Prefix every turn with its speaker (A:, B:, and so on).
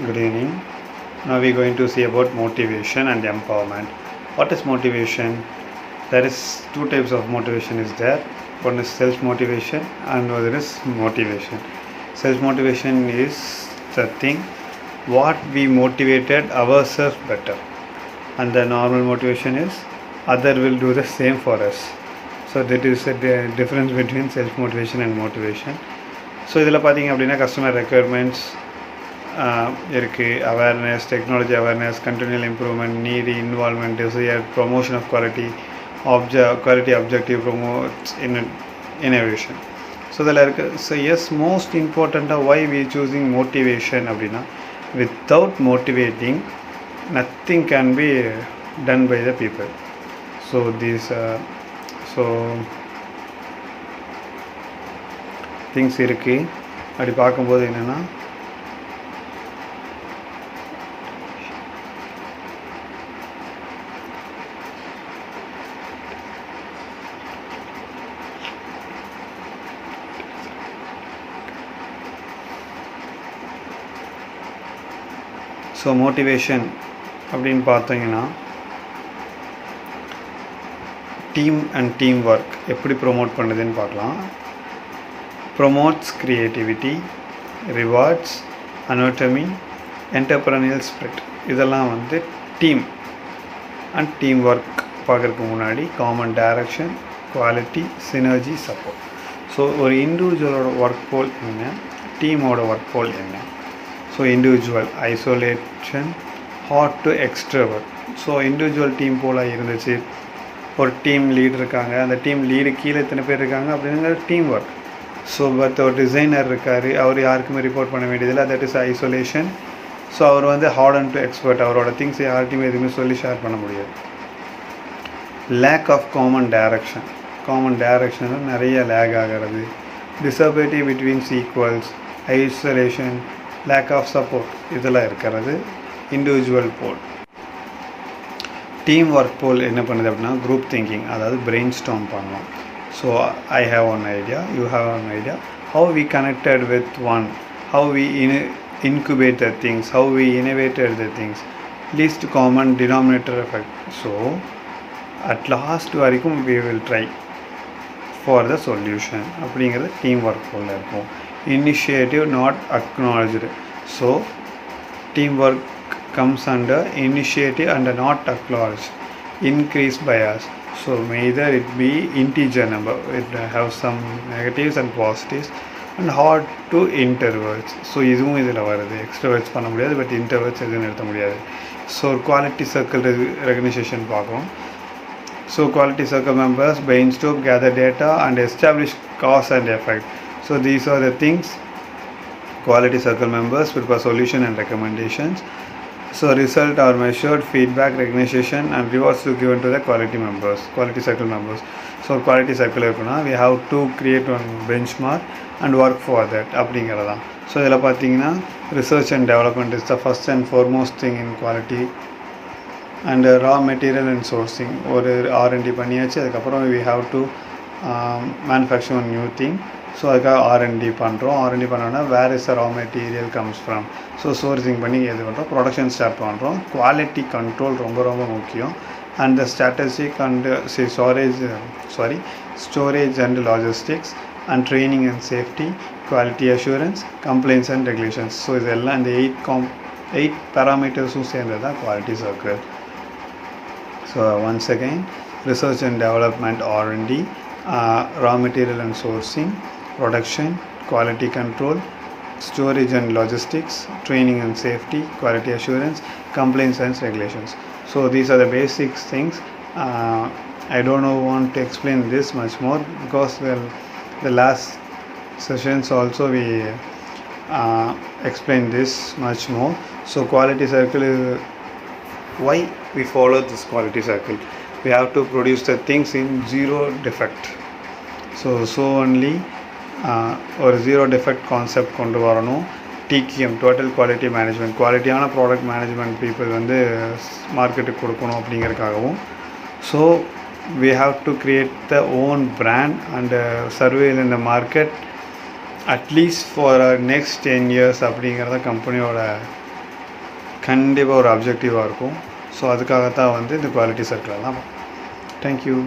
A: Good evening. Now we are going to see about motivation and empowerment. What is motivation? There is two types of motivation is there. One is self-motivation and another is motivation. Self-motivation is the thing what we motivated ourselves better, and the normal motivation is other will do the same for us. So that is the difference between self-motivation and motivation. So இதில் பார்த்தீங்க அப்படின்னா customer requirements இருக்குது, awareness, technology awareness, continual improvement, நீடி, involvement, desire, promotion of quality, quality objective, promotes innovation. So இதில் இருக்குது. So yes, most இம்பார்ட்டண்ட்டாக why we choosing motivation அப்படின்னா, without motivating nothing can be done by the people. So these things இருக்குது. அப்படி பார்க்கும்போது என்னென்னா, so motivation அப்படின்னு பார்த்தீங்கன்னா டீம் அண்ட் டீம் ஒர்க் எப்படி ப்ரொமோட் பண்ணுதுன்னு பார்க்கலாம். Promotes creativity, rewards, autonomy, entrepreneurial spirit. இதெல்லாம் வந்து டீம் அண்ட் டீம் ஒர்க் பார்க்குறதுக்கு முன்னாடி common direction, quality, synergy, support. So ஒரு இண்டிவிஜுவலோட ஒர்க் போல் என்ன, டீமோட ஒர்க் போல் என்ன. So individual isolation, hot to extrovert. So individual team போல் இருந்துச்சு, ஒரு டீம் லீடு இருக்காங்க, அந்த டீம் லீடு கீழே எத்தனை பேர் இருக்காங்க அப்படிங்கிற டீம் ஒர்க். ஸோ பட் ஒரு டிசைனர் இருக்கார், அவர் யாருக்குமே ரிப்போர்ட் பண்ண வேண்டியதில்லை, தட் இஸ் ஐசோலேஷன். ஸோ அவர் வந்து ஹார்ட் அண்ட் டு எக்ஸ்பர்ட், அவரோட திங்ஸ் யார்கிட்டையுமே எதுவுமே சொல்லி ஷேர் பண்ண முடியாது. Lack of common direction, common டைரக்ஷனில் நிறைய லேக் ஆகிறது. Disability betweens equals, isolation, lack of support, இதெல்லாம் இருக்கிறது இண்டிவிஜுவல் போல். டீம் ஒர்க் போல் என்ன பண்ணுது அப்படின்னா குரூப் திங்கிங், அதாவது பிரெயின் ஸ்டார்ம் பண்ணலாம். So I have one idea, you have one idea, how we connected with one, how we incubate the things, how we innovated the things, least common denominator effect. So at last வரைக்கும் we will try for the solution அப்படிங்கிறது team work போல் இருக்கும். Initiative not acknowledged. So team work comes under initiative and not acknowledged. Increase bias. So either it be integer number, it have some negatives and positives, and hard to introverts. So இதுவும் இதில் வருது, extroverts பண்ண முடியாது, but introverts எதுவும் நிறுத்த முடியாது. So quality circle recognition பார்க்கும். So quality circle members brainstorm, gather data and establish cause and effect. So these are the things quality circle members prepare solution and recommendations. So result are measured, feedback, recognition and rewards to given to the quality members, quality circle members. So quality circle இருக்குன்னா we have to create one benchmark and work for that அப்படிங்கிறதான். So இதில் பார்த்தீங்கன்னா research and development is the first and foremost thing in quality, and raw material and sourcing. ஒரு R&D பண்ணியாச்சு, அதுக்கப்புறம் we have to manufacture one new thing. So அதுக்காக R&D பண்ணுறோம். R&D பண்ணோன்னா where is the raw material comes from. So sourcing பண்ணி இது பண்ணுறோம், production start பண்ணுறோம். குவாலிட்டி கண்ட்ரோல் ரொம்ப ரொம்ப முக்கியம். And the strategic and storage and logistics and training and safety, quality assurance, complaints and regulations. So இதெல்லாம் இந்த 8 பேராமீட்டர்ஸும் சேர்ந்தது தான் quality circle. So once again research and development, R&D, raw material and sourcing, production, quality control, storage and logistics, training and safety, quality assurance, complaints and regulations. So these are the basic things. I don't want to explain this much more because the last sessions also we explained this much more. So quality circle is why we follow this quality circle. We have to produce the things in zero defect. So only ஒரு zero defect concept கொண்டு வரணும். TQM, total quality management, குவாலிட்டியான product management people வந்து மார்க்கெட்டுக்கு கொடுக்கணும் அப்படிங்கிறதுக்காகவும். So we have to create the own brand and surveil in the market at least for next 10 years அப்படிங்கிறத கம்பெனியோட கண்டிப்பாக ஒரு அப்ஜெக்டிவாக இருக்கும். ஸோ அதுக்காகத்தான் வந்து இந்த குவாலிட்டி சர்க்கிள் எல்லாம். தேங்க்யூ.